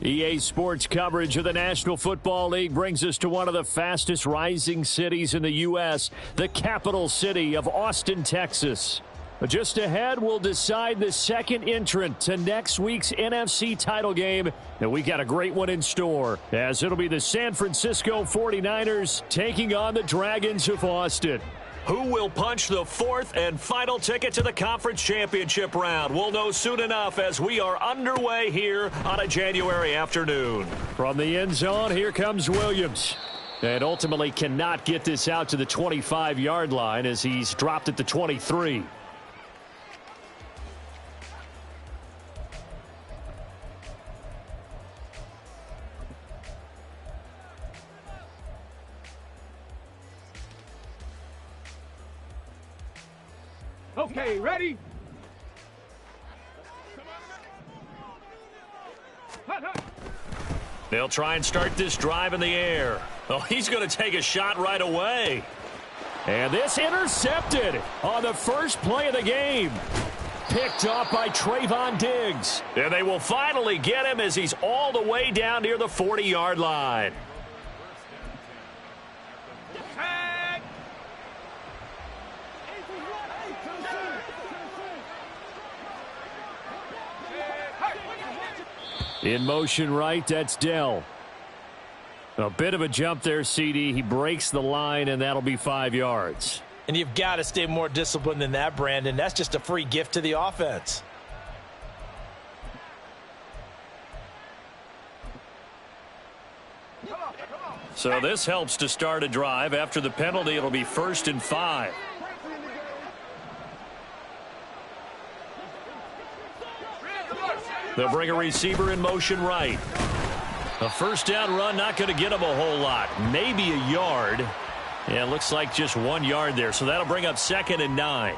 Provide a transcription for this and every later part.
EA Sports coverage of the National Football League brings us to one of the fastest rising cities in the U.S., the capital city of Austin, Texas. But just ahead, we'll decide the second entrant to next week's NFC title game. And we got a great one in store, as it'll be the San Francisco 49ers taking on the Dragons of Austin. Who will punch the fourth and final ticket to the conference championship round? We'll know soon enough as we are underway here on a January afternoon. From the end zone, here comes Williams. And ultimately cannot get this out to the 25-yard line as he's dropped at the 23. Okay, ready? They'll try and start this drive in the air. Oh, he's going to take a shot right away. And this intercepted on the first play of the game. Picked off by Trayvon Diggs. And they will finally get him as he's all the way down near the 40-yard line. In motion right, that's Dell. A bit of a jump there, CD. He breaks the line, and that'll be 5 yards. And you've got to stay more disciplined than that, Brandon. That's just a free gift to the offense. So this helps to start a drive. After the penalty, it'll be 1st and 5. They'll bring a receiver in motion right. A first down run, not going to get him a whole lot. Maybe a yard. Yeah, it looks like just 1 yard there. So that'll bring up 2nd and 9.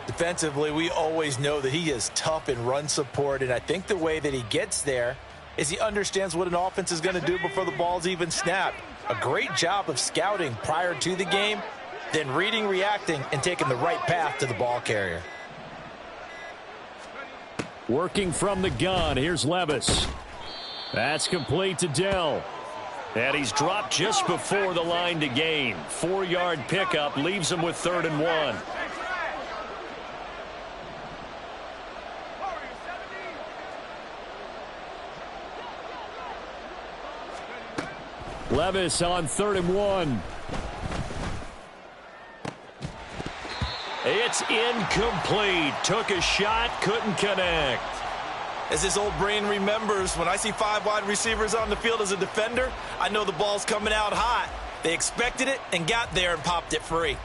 Defensively, we always know that he is tough in run support, and I think the way that he gets there is he understands what an offense is going to do before the ball's even snapped. A great job of scouting prior to the game, then reading, reacting, and taking the right path to the ball carrier. Working from the gun, here's Levis. That's complete to Dell. And he's dropped just before the line to gain. 4-yard pickup leaves him with 3rd and 1. Levis on 3rd and 1. It's incomplete. Took a shot, couldn't connect. As his old brain remembers, when I see 5 wide receivers on the field as a defender, I know the ball's coming out hot. They expected it and got there and popped it free.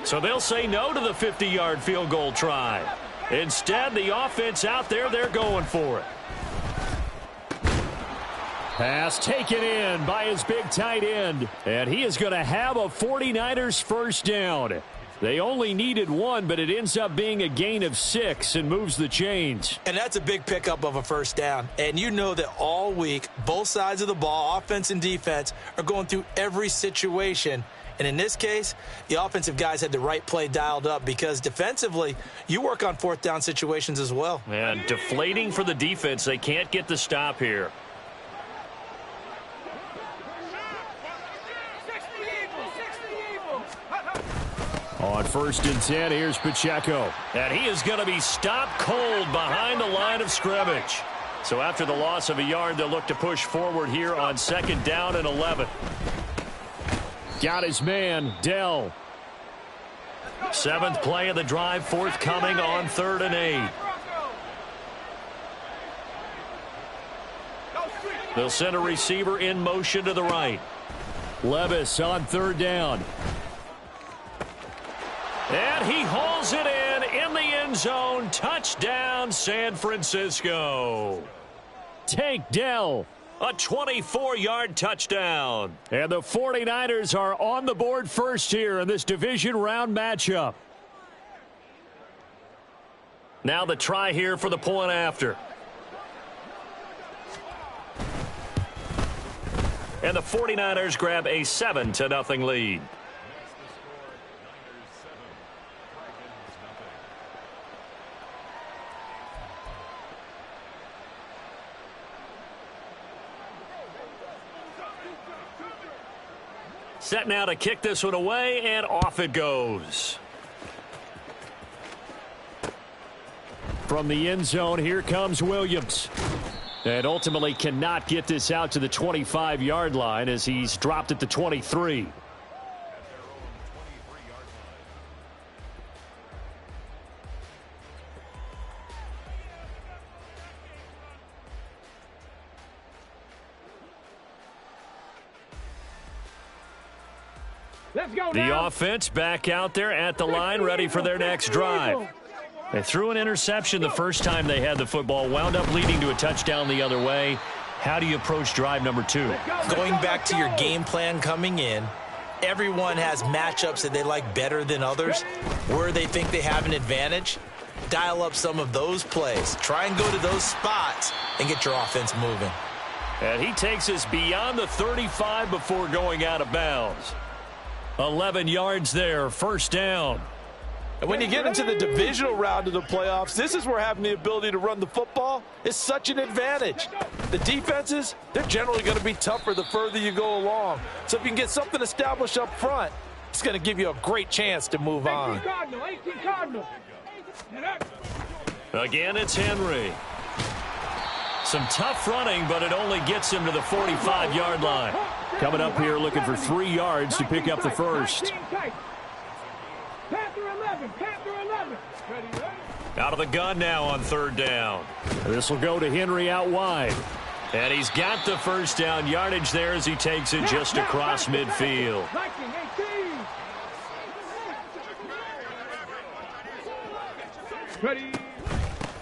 So they'll say no to the 50-yard field goal try. Instead, the offense out there, they're going for it. Pass taken in by his big tight end. And he is going to have a 49ers first down. They only needed 1, but it ends up being a gain of 6 and moves the chains. And that's a big pickup of a first down. And you know that all week, both sides of the ball, offense and defense, are going through every situation. And in this case, the offensive guys had the right play dialed up because defensively, you work on 4th down situations as well. And deflating for the defense. They can't get the stop here. On 1st and 10, here's Pacheco. And he is going to be stopped cold behind the line of scrimmage. So after the loss of a yard, they'll look to push forward here on 2nd down and 11. Got his man, Dell. 7th play of the drive, forthcoming on 3rd and 8. They'll send a receiver in motion to the right. Levis on 3rd down. And he hauls it in the end zone. Touchdown, San Francisco. Tank Dell. A 24-yard touchdown. And the 49ers are on the board first here in this division round matchup. Now the try here for the point after. And the 49ers grab a 7-0 lead. Set now to kick this one away, and off it goes. From the end zone, here comes Williams. And ultimately cannot get this out to the 25-yard line as he's dropped at the 23. Let's go The now. offense back out there at the line, ready for their next drive. They threw an interception the first time they had the football, wound up leading to a touchdown the other way. How do you approach drive number 2? Going back to your game plan coming in, everyone has matchups that they like better than others. Where they think they have an advantage, dial up some of those plays. Try and go to those spots and get your offense moving. And he takes us beyond the 35 before going out of bounds. 11 yards there, first down. And when you get into the divisional round of the playoffs, this is where having the ability to run the football is such an advantage. The defenses, they're generally going to be tougher the further you go along. So if you can get something established up front, it's going to give you a great chance to move on. 18 Cardinal. Again, it's Henry. Some tough running, but it only gets him to the 45-yard line. Coming up here looking for 3 yards to pick up the first. Panther 11. Out of the gun now on third down. This will go to Henry out wide. And he's got the first down yardage there as he takes it just across midfield. 18.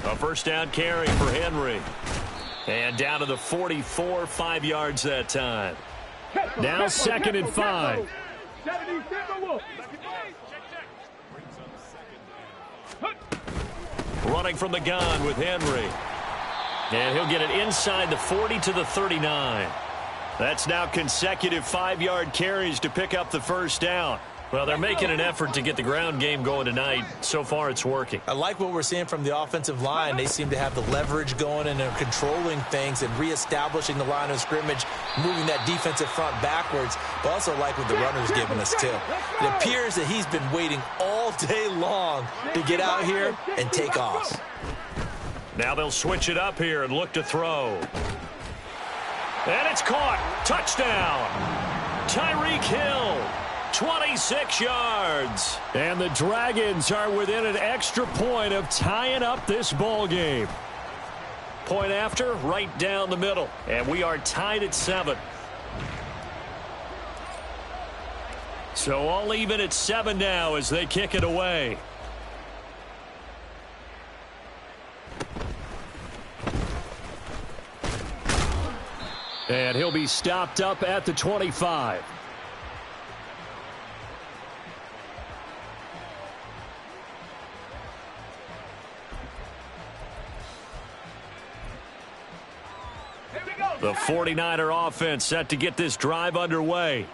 A first down carry for Henry. And down to the 44, 5 yards that time. Now 2nd and 5. Running from the gun with Henry. And he'll get it inside the 40 to the 39. That's now consecutive 5-yard carries to pick up the first down. Well, they're making an effort to get the ground game going tonight. So far, it's working. I like what we're seeing from the offensive line. They seem to have the leverage going, and they're controlling things and reestablishing the line of scrimmage, moving that defensive front backwards, but also like what the runner's giving us, too. It appears that he's been waiting all day long to get out here and take off. Now they'll switch it up here and look to throw. And it's caught. Touchdown. Tyreek Hill. 26 yards. And the Dragons are within an extra point of tying up this ball game. Point after, right down the middle. And we are tied at 7. So all even at 7 now as they kick it away. And he'll be stopped up at the 25. The 49er offense set to get this drive underway.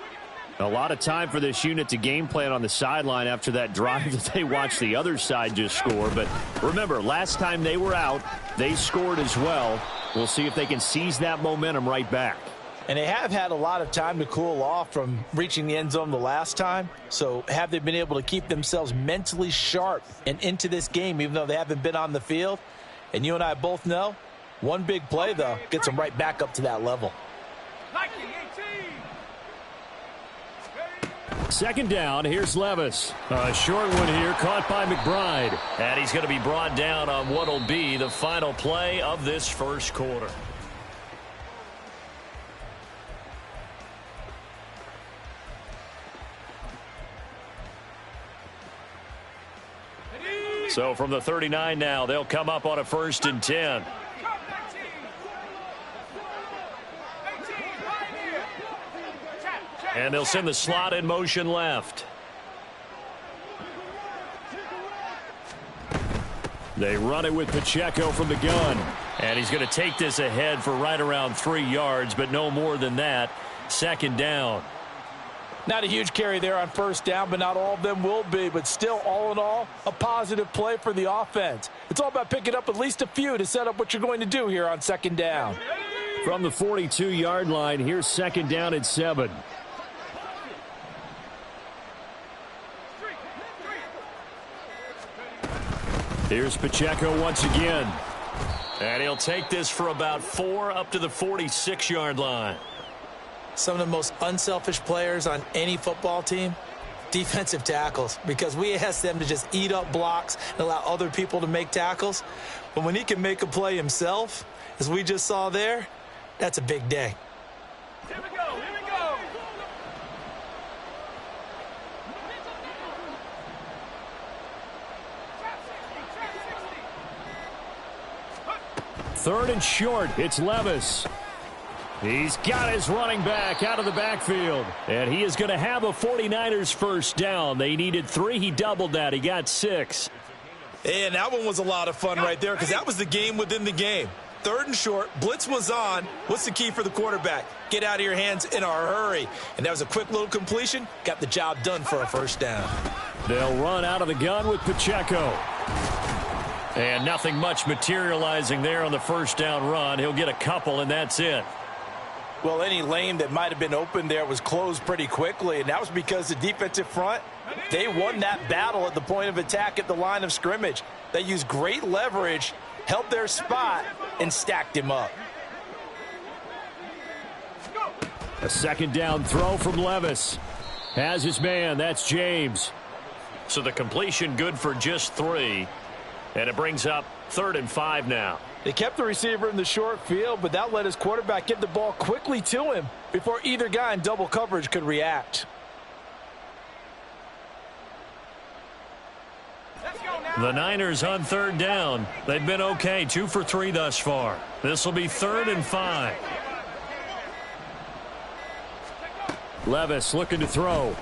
A lot of time for this unit to game plan on the sideline after that drive that they watched the other side just score. But remember, last time they were out, they scored as well. We'll see if they can seize that momentum right back. And they have had a lot of time to cool off from reaching the end zone the last time. So have they been able to keep themselves mentally sharp and into this game, even though they haven't been on the field? And you and I both know, one big play, though, gets them right back up to that level. 2nd down, here's Levis. A short one here, caught by McBride. And he's going to be brought down on what will be the final play of this first quarter. So from the 39 now, they'll come up on a 1st and 10. And they'll send the slot in motion left. They run it with Pacheco from the gun. And he's going to take this ahead for right around 3 yards, but no more than that. 2nd down. Not a huge carry there on 1st down, but not all of them will be. But still, all in all, a positive play for the offense. It's all about picking up at least a few to set up what you're going to do here on 2nd down. From the 42-yard line, here's 2nd down and 7. Here's Pacheco once again. And he'll take this for about 4 up to the 46-yard line. Some of the most unselfish players on any football team, defensive tackles, because we ask them to just eat up blocks and allow other people to make tackles. But when he can make a play himself, as we just saw there, that's a big day. Here we go. Here we go. Third and short. It's Levis. He's got his running back out of the backfield. And he is going to have a 49ers first down. They needed 3. He doubled that. He got 6. And that one was a lot of fun right there because that was the game within the game. Third and short. Blitz was on. What's the key for the quarterback? Get out of your hands in a hurry. And that was a quick little completion. Got the job done for a first down. They'll run out of the gun with Pacheco. And nothing much materializing there on the first down run. He'll get a couple, and that's it. Well, any lane that might have been open there was closed pretty quickly, and that was because the defensive front, they won that battle at the point of attack at the line of scrimmage. They used great leverage, held their spot, and stacked him up. A second down throw from Levis. Has his man. That's James. So the completion good for just 3. And it brings up 3rd and 5 now. They kept the receiver in the short field, but that let his quarterback get the ball quickly to him before either guy in double coverage could react. The Niners on 3rd down. They've been okay, 2 for 3 thus far. This will be 3rd and 5. Levis looking to throw.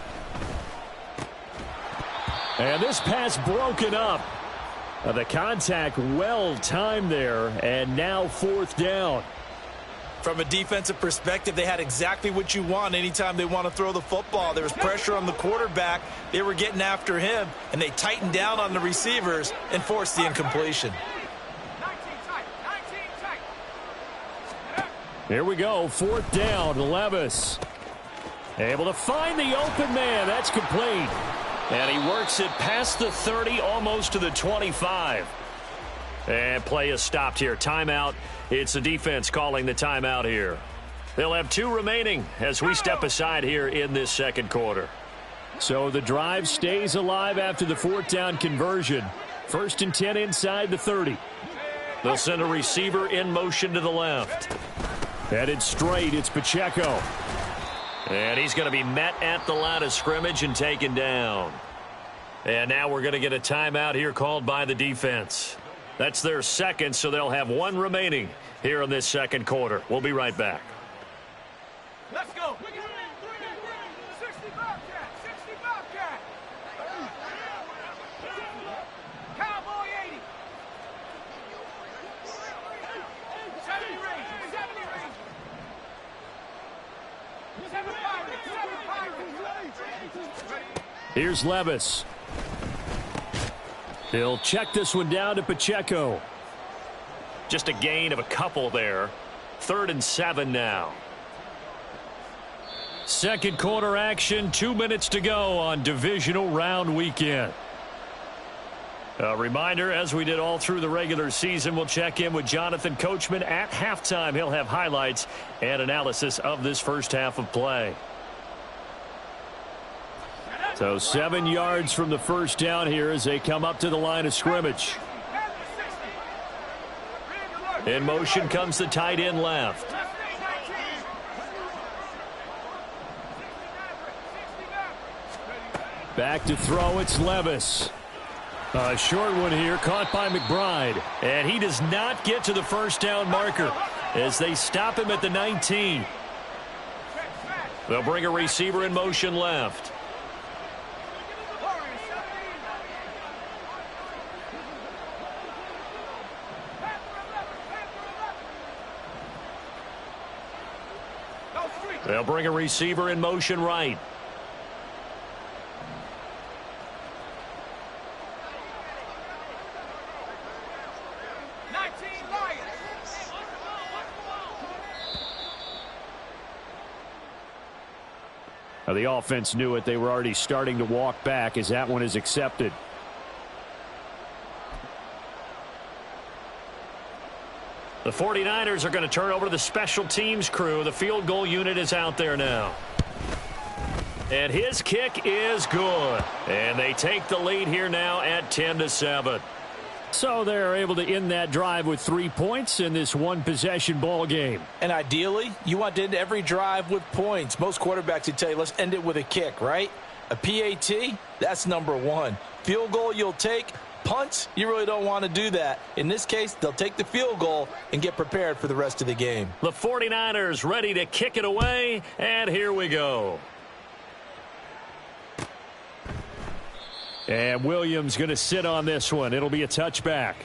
And this pass broken up. The contact well timed there, and now 4th down. From a defensive perspective, they had exactly what you want anytime they want to throw the football. There was pressure on the quarterback. They were getting after him, and they tightened down on the receivers and forced the incompletion. Here we go, 4th down, Levis. Able to find the open man. That's complete. And he works it past the 30, almost to the 25. And play is stopped here. Timeout. It's the defense calling the timeout here. They'll have 2 remaining as we step aside here in this second quarter. So the drive stays alive after the 4th down conversion. 1st and 10 inside the 30. They'll send a receiver in motion to the left. Headed straight, it's Pacheco. And he's going to be met at the line of scrimmage and taken down. And now we're going to get a timeout here called by the defense. That's their second, so they'll have 1 remaining here in this second quarter. We'll be right back. Let's go. 60 Bobcat. 60 Bobcat. Cowboy 80. 70 Rangers. 70 Rangers. 7 Pirates. 7 Pirates. Here's Levis. He'll check this one down to Pacheco. Just a gain of a couple there. 3rd and 7 now. Second quarter action, 2 minutes to go on divisional round weekend. A reminder, as we did all through the regular season, we'll check in with Jonathan Coachman at halftime. He'll have highlights and analysis of this first half of play. So 7 yards from the first down here as they come up to the line of scrimmage. In motion comes the tight end left. Back to throw, it's Levis. A short one here, caught by McBride. And he does not get to the first down marker as they stop him at the 19. They'll bring a receiver in motion left. They'll bring a receiver in motion right. Now the offense knew it. They were already starting to walk back as that one is accepted. The 49ers are going to turn over to the special teams crew. The field goal unit is out there now. And his kick is good. And they take the lead here now at 10-7. So they're able to end that drive with 3 points in this one-possession ball game. And ideally, you want to end every drive with points. Most quarterbacks would tell you, let's end it with a kick, right? A PAT, that's number one. Field goal you'll take. Punts, you really don't want to do that. In this case, they'll take the field goal and get prepared for the rest of the game. The 49ers ready to kick it away, and here we go. And Williams going to sit on this one. It'll be a touchback.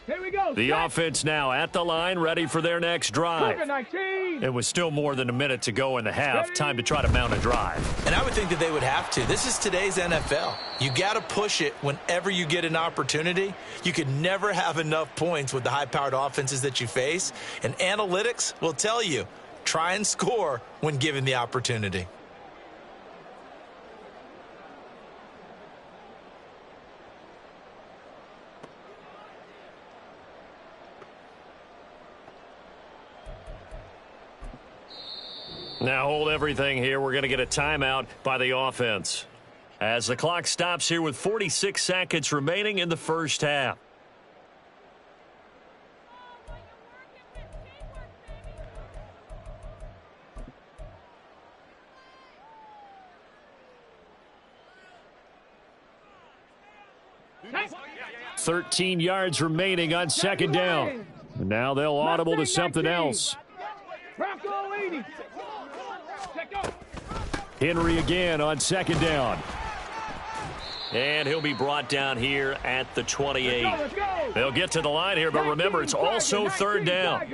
Here we go. The offense now at the line, ready for their next drive. 19. It was still more than a minute to go in the half. Time to try to mount a drive. And I would think that they would have to. This is today's NFL. You got to push it whenever you get an opportunity. You could never have enough points with the high-powered offenses that you face. And analytics will tell you, try and score when given the opportunity. Now hold everything here. We're going to get a timeout by the offense as the clock stops here with 46 seconds remaining in the first half. Hey. 13 yards remaining on second down. Now they'll audible to something else. Bronco 80. Check go. Henry again on second down. And he'll be brought down here at the 28. Let's go. They'll get to the line here, but remember, it's also third down.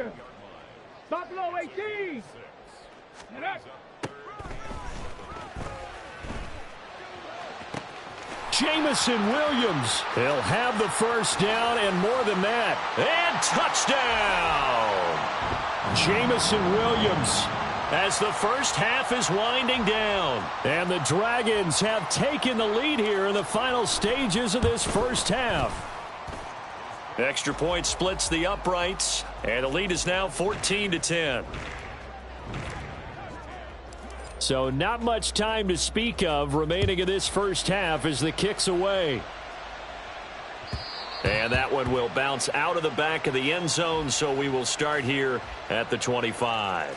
Buffalo 18. Jamison Williams. He'll have the first down and more than that. And touchdown! Jamison Williams. As the first half is winding down. And the Dragons have taken the lead here in the final stages of this first half. Extra point splits the uprights, and the lead is now 14-10. So not much time to speak of remaining in this first half as the kick's away. And that one will bounce out of the back of the end zone, so we will start here at the 25.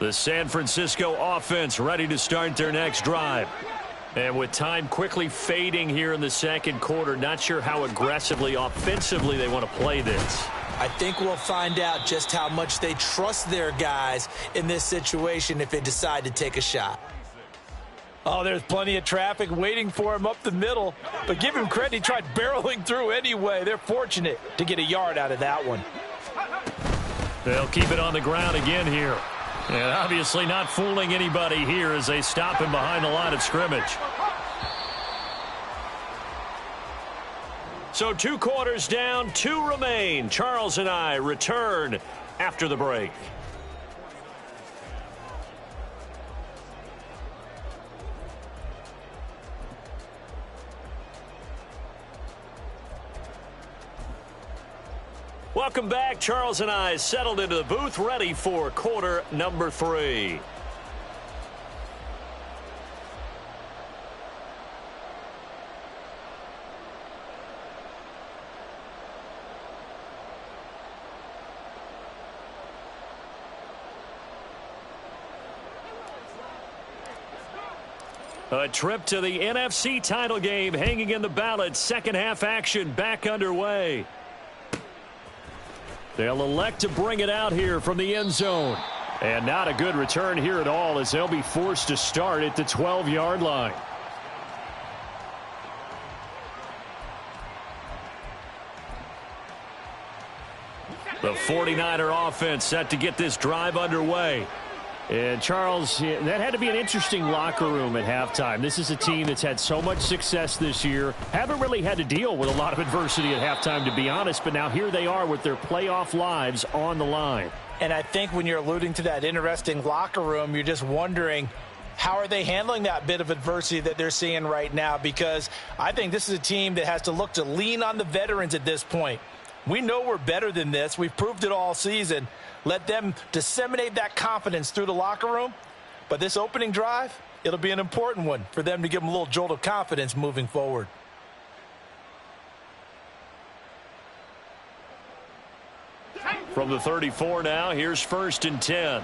The San Francisco offense ready to start their next drive. And with time quickly fading here in the second quarter, not sure how aggressively, offensively they want to play this. I think we'll find out just how much they trust their guys in this situation if they decide to take a shot. Oh, there's plenty of traffic waiting for him up the middle. But give him credit, he tried barreling through anyway. They're fortunate to get a yard out of that one. They'll keep it on the ground again here. And obviously not fooling anybody here as they stop him behind the line of scrimmage. So 2 quarters down, 2 remain. Charles and I return after the break. Welcome back. Charles and I settled into the booth, ready for quarter number 3. A trip to the NFC title game hanging in the balance. Second half action back underway. They'll elect to bring it out here from the end zone. And not a good return here at all, as they'll be forced to start at the 12-yard line. The 49er offense set to get this drive underway. And, Charles, that had to be an interesting locker room at halftime. This is a team that's had so much success this year. Haven't really had to deal with a lot of adversity at halftime, to be honest. But now here they are with their playoff lives on the line. And I think when you're alluding to that interesting locker room, you're just wondering, how are they handling that bit of adversity that they're seeing right now? Because I think this is a team that has to look to lean on the veterans at this point. We know we're better than this. We've proved it all season. Let them disseminate that confidence through the locker room. But this opening drive, it'll be an important one for them to give them a little jolt of confidence moving forward. From the 34 now, here's 1st and 10.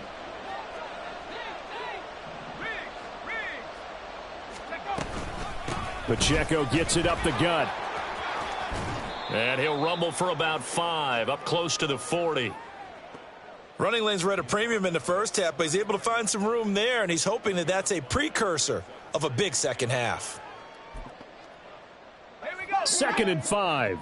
Pacheco gets it up the gut. And he'll rumble for about 5, up close to the 40. Running lanes were at a premium in the first half, but he's able to find some room there, and he's hoping that that's a precursor of a big second half. 2nd and 5.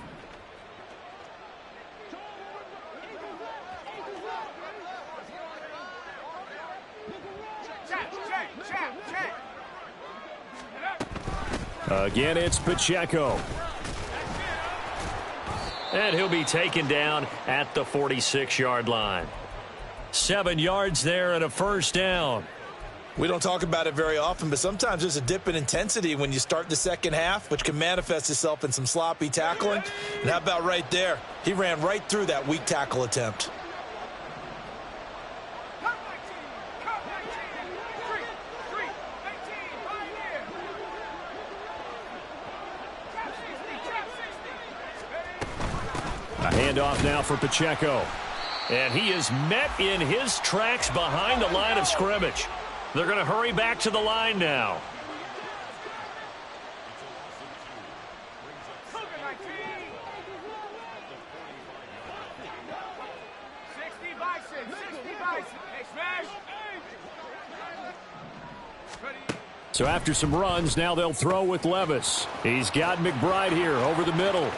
Again, it's Pacheco. And he'll be taken down at the 46-yard line. 7 yards there and a 1st down. We don't talk about it very often, but sometimes there's a dip in intensity when you start the second half, which can manifest itself in some sloppy tackling. And how about right there? He ran right through that weak tackle attempt. A handoff now for Pacheco. And he is met in his tracks behind the line of scrimmage. They're going to hurry back to the line now. So after some runs, now they'll throw with Levis. He's got McBride here over the middle.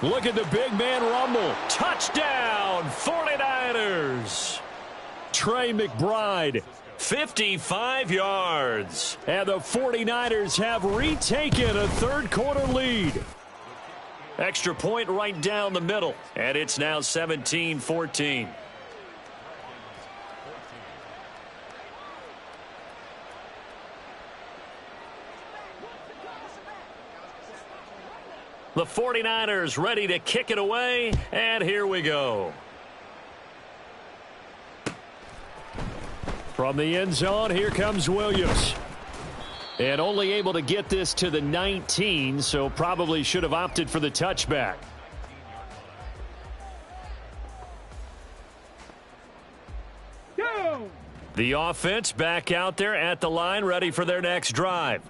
Look at the big man rumble. Touchdown, 49ers. Trey McBride. 55 yards. And the 49ers have retaken a third-quarter lead. Extra point right down the middle. And it's now 17-14. The 49ers ready to kick it away, and here we go. From the end zone, here comes Williams. And only able to get this to the 19, so probably should have opted for the touchback. The offense back out there at the line, ready for their next drive.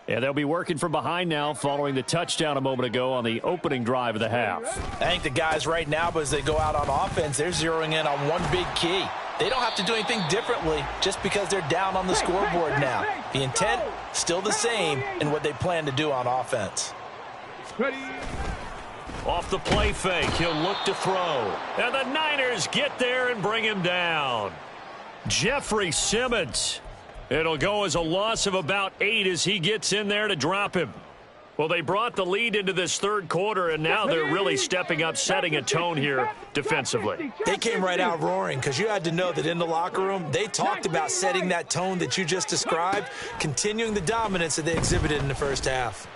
And they'll be working from behind now following the touchdown a moment ago on the opening drive of the half. I think the guys right now, as they go out on offense, they're zeroing in on one big key. They don't have to do anything differently just because they're down on the scoreboard now. The intent, still the same in what they plan to do on offense. Off the play fake, he'll look to throw. And the Niners get there and bring him down. Jeffrey Simmons. It'll go as a loss of about 8 as he gets in there to drop him. Well, they brought the lead into this third quarter, and now they're really stepping up, setting a tone here defensively. They came right out roaring because you had to know that in the locker room, they talked about setting that tone that you just described, continuing the dominance that they exhibited in the first half.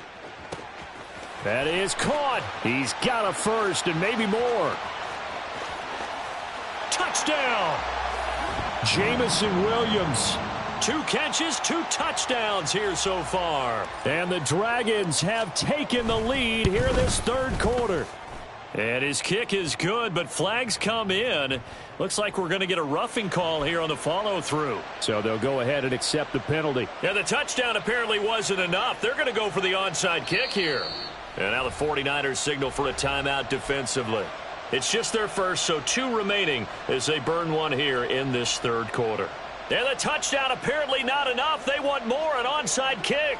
That is caught. He's got a first and maybe more. Touchdown! Jamison Williams. 2 catches, 2 touchdowns here so far. And the Dragons have taken the lead here in this third quarter. And his kick is good, but flags come in. Looks like we're going to get a roughing call here on the follow-through. So they'll go ahead and accept the penalty. Yeah, the touchdown apparently wasn't enough. They're going to go for the onside kick here. And now the 49ers signal for a timeout defensively. It's just their first, so 2 remaining as they burn one here in this third quarter. And the touchdown apparently not enough. They want more, an onside kick.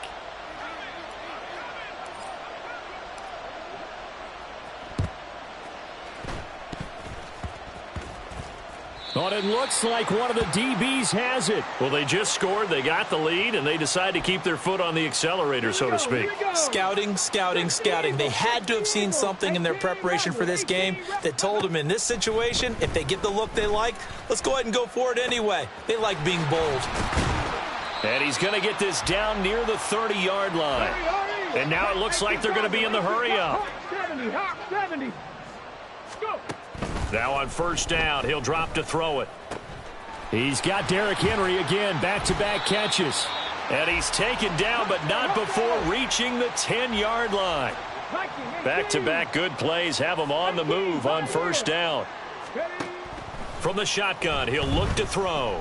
But it looks like one of the DBs has it. Well, they just scored, they got the lead, and they decide to keep their foot on the accelerator, so to speak. Scouting, scouting, scouting. They had to have seen something in their preparation for this game that told them in this situation, if they get the look they like, let's go ahead and go for it anyway. They like being bold. And he's going to get this down near the 30-yard line. And now it looks like they're going to be in the hurry-up. 70. Go. Now on first down, he'll drop to throw it. He's got Derrick Henry again, back-to-back catches. And he's taken down, but not before reaching the 10-yard line. Back-to-back good plays have him on the move on first down. From the shotgun, he'll look to throw.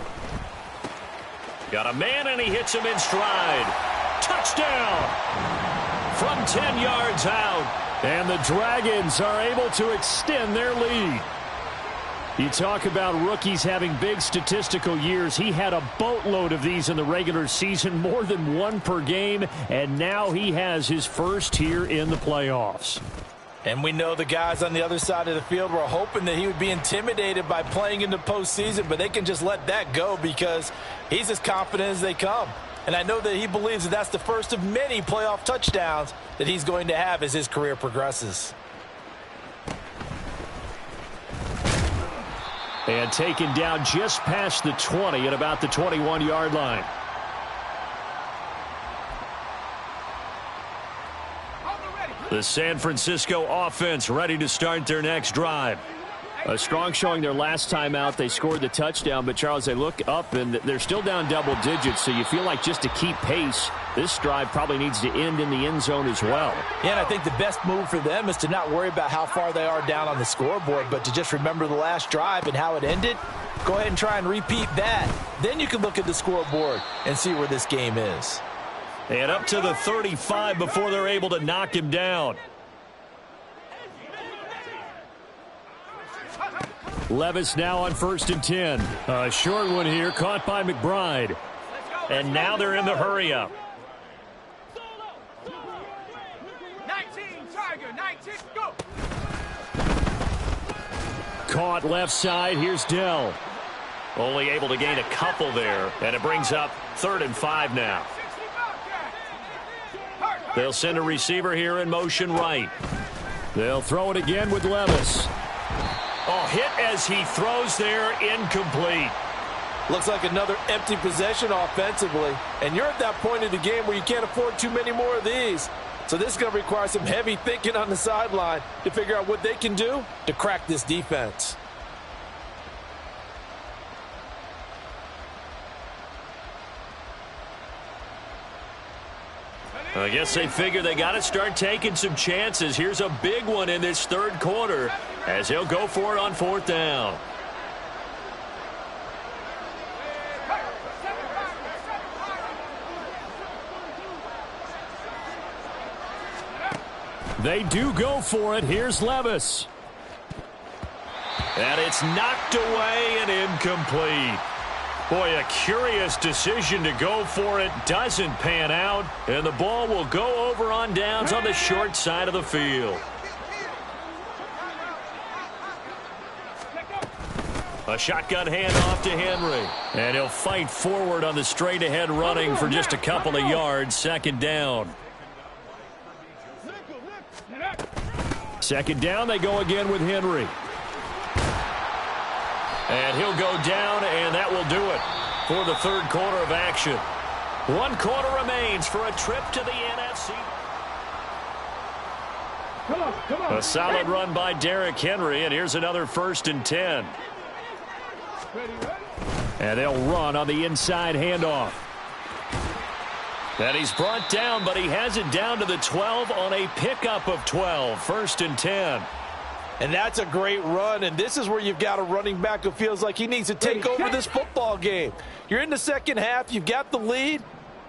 Got a man, and he hits him in stride. Touchdown! From 10 yards out. And the Dragons are able to extend their lead. You talk about rookies having big statistical years. He had a boatload of these in the regular season, more than 1 per game, and now he has his first here in the playoffs. And we know the guys on the other side of the field were hoping that he would be intimidated by playing in the postseason, but they can just let that go because he's as confident as they come. And I know that he believes that that's the first of many playoff touchdowns that he's going to have as his career progresses. And taken down just past the 20 at about the 21-yard line. The San Francisco offense ready to start their next drive. A strong showing their last time out. They scored the touchdown, but, Charles, they look up, and they're still down double digits, so you feel like just to keep pace, this drive probably needs to end in the end zone as well. Yeah, and I think the best move for them is to not worry about how far they are down on the scoreboard, but to just remember the last drive and how it ended. Go ahead and try and repeat that. Then you can look at the scoreboard and see where this game is. And up to the 35 before they're able to knock him down. Levis now on 1st and 10. A short one here, caught by McBride. And now they're in the hurry-up. 19, Tiger, 19, go. Caught left side, here's Dell. Only able to gain a couple there, and it brings up 3rd and 5 now. They'll send a receiver here in motion right. They'll throw it again with Levis. Oh, hit as he throws there, incomplete. Looks like another empty possession offensively. And you're at that point in the game where you can't afford too many more of these. So this is going to require some heavy thinking on the sideline to figure out what they can do to crack this defense. I guess they figure they got to start taking some chances. Here's a big one in this third quarter as he'll go for it on 4th down. They do go for it. Here's Levis. And it's knocked away and incomplete. Boy, a curious decision to go for it. Doesn't pan out. And the ball will go over on downs on the short side of the field. A shotgun handoff to Henry. And he'll fight forward on the straight-ahead running for just a couple of yards. 2nd down. 2nd down, they go again with Henry. And he'll go down, and that will do it for the third quarter of action. 1 quarter remains for a trip to the NFC. Come on. A solid run by Derrick Henry, and here's another 1st and 10. And they'll run on the inside handoff. And he's brought down, but he has it down to the 12 on a pickup of 12. 1st and 10. And that's a great run, and this is where you've got a running back who feels like he needs to take over this football game. You're in the second half, you've got the lead,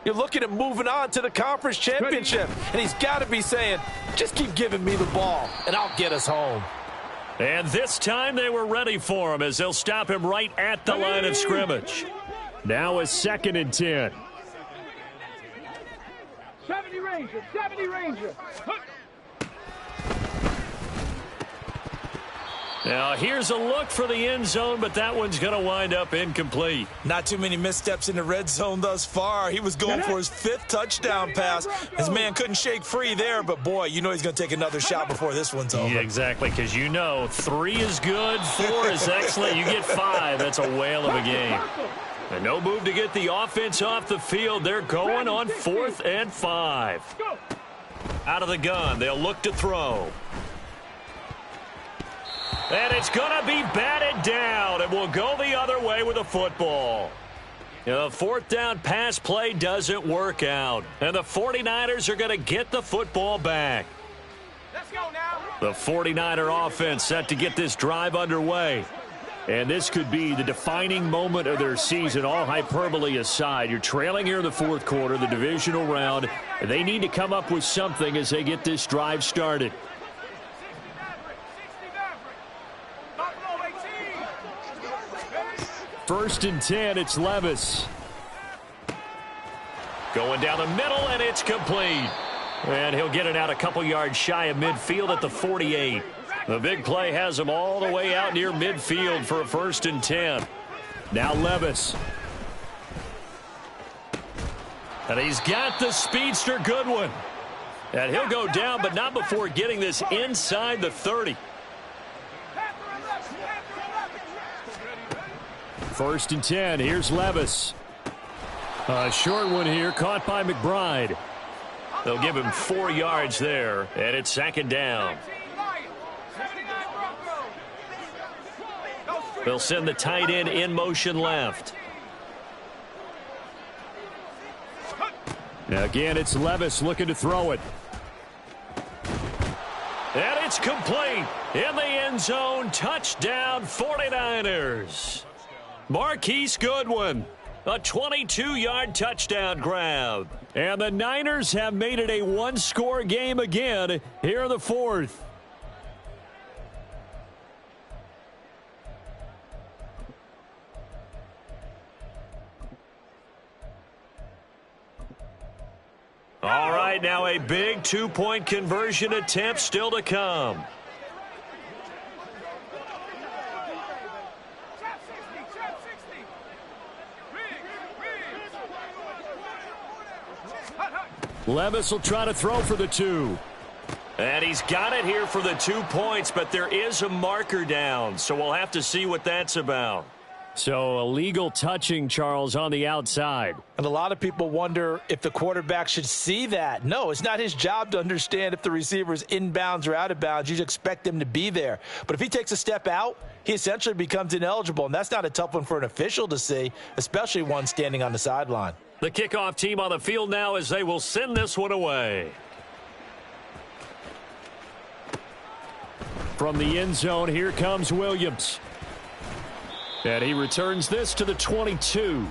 you're looking at moving on to the conference championship, and he's got to be saying, just keep giving me the ball, and I'll get us home. And this time they were ready for him as they'll stop him right at the line of scrimmage. Now a 2nd and 10. 70 Ranger, 70 Ranger. Now here's a look for the end zone, but that one's going to wind up incomplete. Not too many missteps in the red zone thus far. He was going for his 5th touchdown pass. His man couldn't shake free there, but boy, you know he's going to take another shot before this one's over. Yeah, exactly, because you know 3 is good, 4 is excellent. You get 5, that's a whale of a game. And no move to get the offense off the field. They're going on 4th and 5. Out of the gun, they'll look to throw. And it's going to be batted down, and we'll go the other way with the football. The 4th down pass play doesn't work out, and the 49ers are going to get the football back. Let's go now. The 49er offense set to get this drive underway. And this could be the defining moment of their season, all hyperbole aside. You're trailing here in the 4th quarter, the divisional round. They need to come up with something as they get this drive started. 1st and 10, it's Levis. Going down the middle, and it's complete. And he'll get it out a couple yards shy of midfield at the 48. The big play has him all the way out near midfield for a 1st and 10. Now Levis. And he's got the speedster Goodwin. And he'll go down, but not before getting this inside the 30. 1st and 10. Here's Levis. A short one here, caught by McBride. They'll give him 4 yards there, and it's 2nd down. They'll send the tight end in motion left. Now again, it's Levis looking to throw it. And it's complete. In the end zone, touchdown 49ers. Marquise Goodwin, a 22-yard touchdown grab. And the Niners have made it a one-score game again here in the 4th. All right, now a big 2-point conversion attempt still to come. Levis will try to throw for the 2. And he's got it here for the 2 points, but there is a marker down, so we'll have to see what that's about. So illegal touching, Charles, on the outside. And a lot of people wonder if the quarterback should see that. No, it's not his job to understand if the receiver is inbounds or out of bounds. You expect him to be there. But if he takes a step out, he essentially becomes ineligible, and that's not a tough one for an official to see, especially one standing on the sideline. The kickoff team on the field now as they will send this one away. From the end zone, here comes Williams. And he returns this to the 22.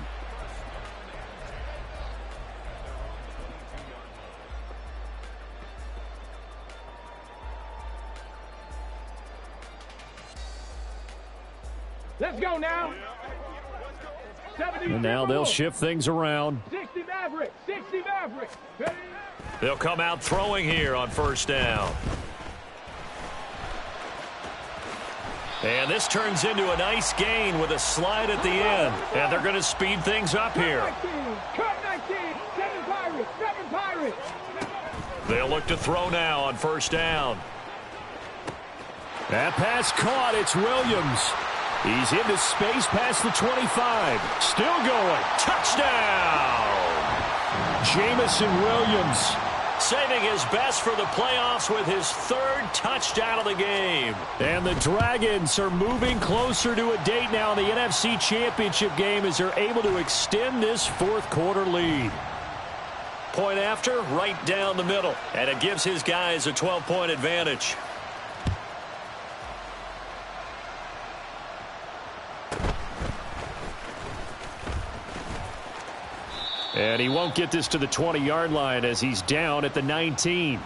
Let's go now. And now they'll shift things around. 60 Maverick, 60 Maverick. They'll come out throwing here on 1st down. And this turns into a nice gain with a slide at the end. And they're going to speed things up here. Cut 19, 7 Pirates, 7 Pirates. They'll look to throw now on 1st down. That pass caught. It's Williams. He's into space past the 25. Still going. Touchdown! Jamison Williams. Saving his best for the playoffs with his 3rd touchdown of the game. And the Dragons are moving closer to a date now in the NFC Championship game as they're able to extend this 4th quarter lead. Point after, right down the middle. And it gives his guys a 12-point advantage. And he won't get this to the 20-yard line as he's down at the 19.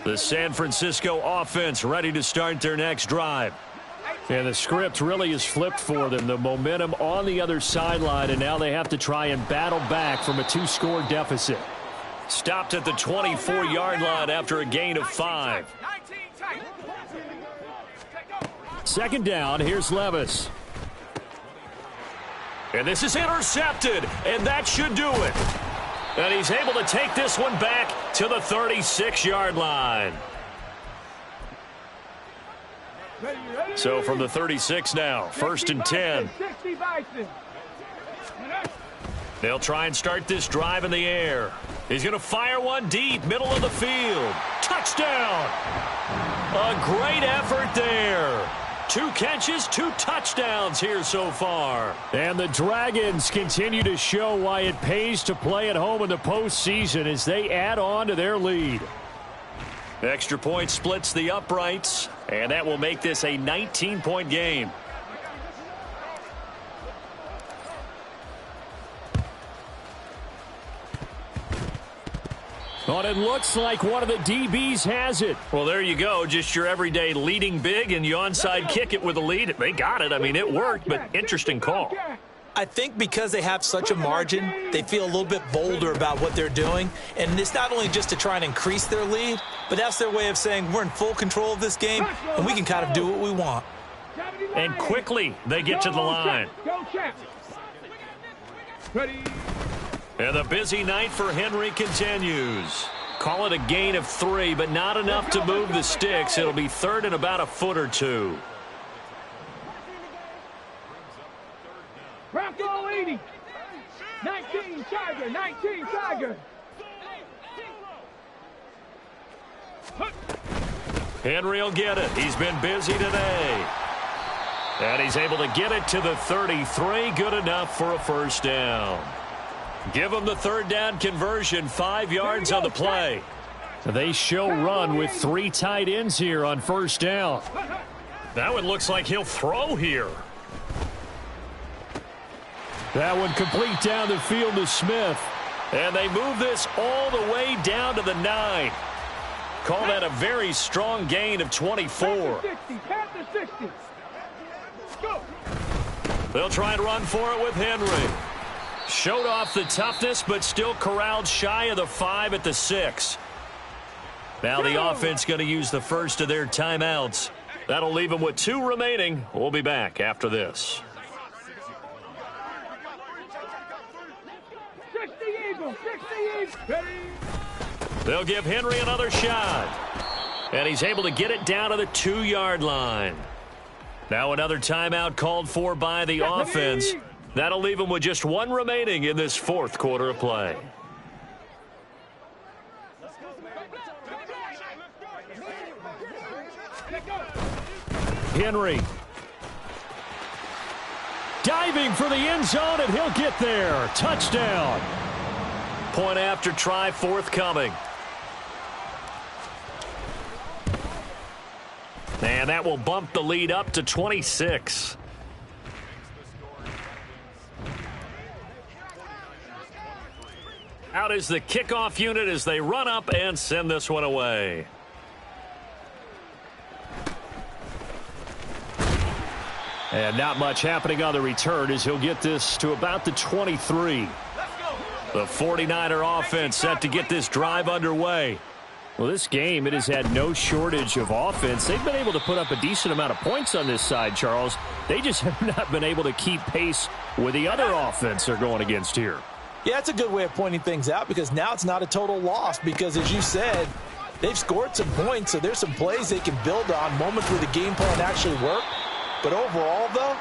The San Francisco offense ready to start their next drive. And the script really is flipped for them. The momentum on the other sideline, and now they have to try and battle back from a 2-score deficit. Stopped at the 24-yard line after a gain of 5. Second down, here's Levis. And this is intercepted, and that should do it. And he's able to take this one back to the 36-yard line. So from the 36 now, 1st and 10. They'll try and start this drive in the air. He's going to fire one deep, middle of the field. Touchdown! A great effort there. 2 catches, 2 touchdowns here so far. And the Dragons continue to show why it pays to play at home in the postseason as they add on to their lead. Extra point splits the uprights, and that will make this a 19-point game. But it looks like one of the DBs has it. Well, there you go. Just your everyday leading big, and you onside kick it with a lead. They got it. I mean, it worked, but interesting call. I think because they have such a margin, they feel a little bit bolder about what they're doing. And it's not only just to try and increase their lead, but that's their way of saying we're in full control of this game, and we can kind of do what we want. And quickly, they get to the line. And the busy night for Henry continues. Call it a gain of 3, but not enough to move the sticks. It'll be 3rd and about a foot or 2. Bronco 80. 19 Tiger. 19 Tiger. Henry will get it. He's been busy today. And he's able to get it to the 33. Good enough for a 1st down. Give them the 3rd down conversion. 5 yards on the play. They show run with 3 tight ends here on 1st down. That one looks like he'll throw here. That one complete down the field to Smith. And they move this all the way down to the 9. Call that a very strong gain of 24. They'll try and run for it with Henry. Showed off the toughness, but still corralled shy of the 5 at the 6. Now the offense going to use the first of their timeouts. That'll leave them with 2 remaining. We'll be back after this. 60 Eagles, 60 Eagles. They'll give Henry another shot. And he's able to get it down to the 2-yard line. Now another timeout called for by the offense. That'll leave them with just 1 remaining in this 4th quarter of play. Henry. Diving for the end zone, and he'll get there. Touchdown. Point after try forthcoming. And that will bump the lead up to 26. Out is the kickoff unit as they run up and send this one away. And not much happening on the return as he'll get this to about the 23. The 49er offense set to get this drive underway. Well, this game, it has had no shortage of offense. They've been able to put up a decent amount of points on this side, Charles. They just have not been able to keep pace with the other offense they're going against here. Yeah, it's a good way of pointing things out because now it's not a total loss because, as you said, they've scored some points, so there's some plays they can build on, moments where the game plan actually worked. But overall, though,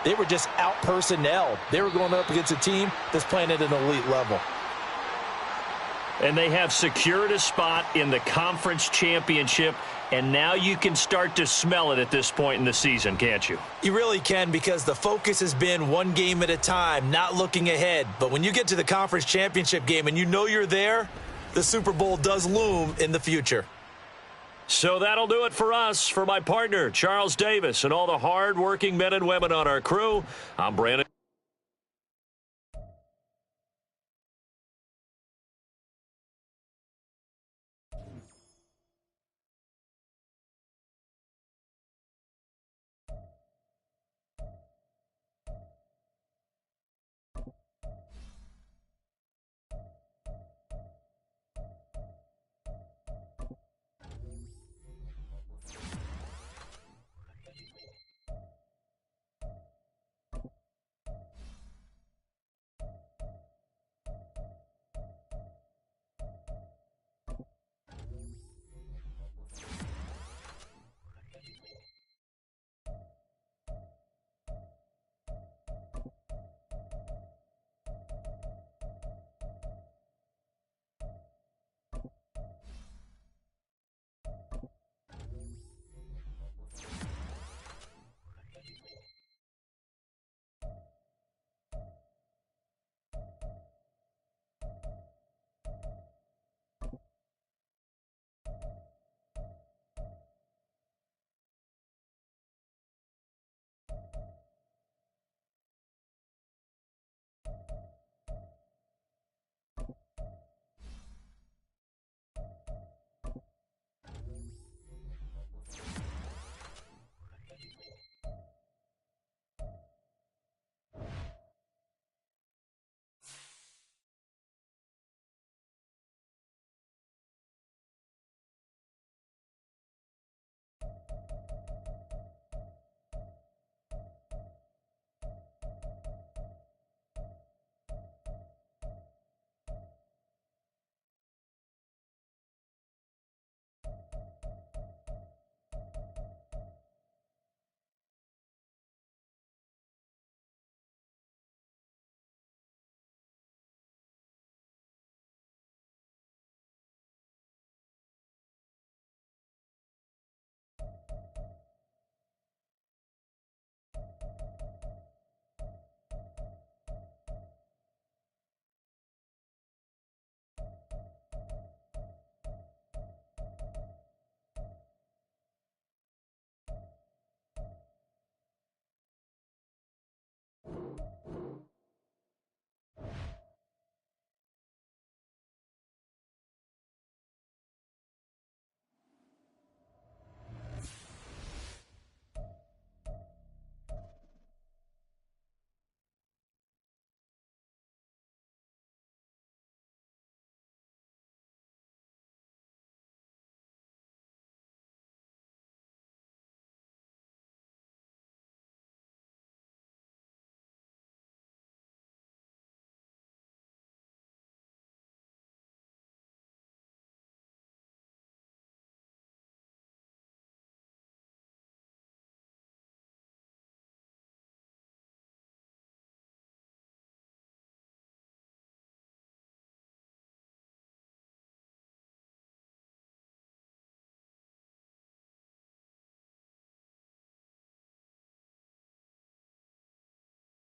they were just out-personnel. They were going up against a team that's playing at an elite level. And they have secured a spot in the conference championship, and now you can start to smell it at this point in the season, can't you? You really can because the focus has been one game at a time, not looking ahead. But when you get to the conference championship game and you know you're there, the Super Bowl does loom in the future. So that'll do it for us. For my partner, Charles Davis, and all the hard-working men and women on our crew, I'm Brandon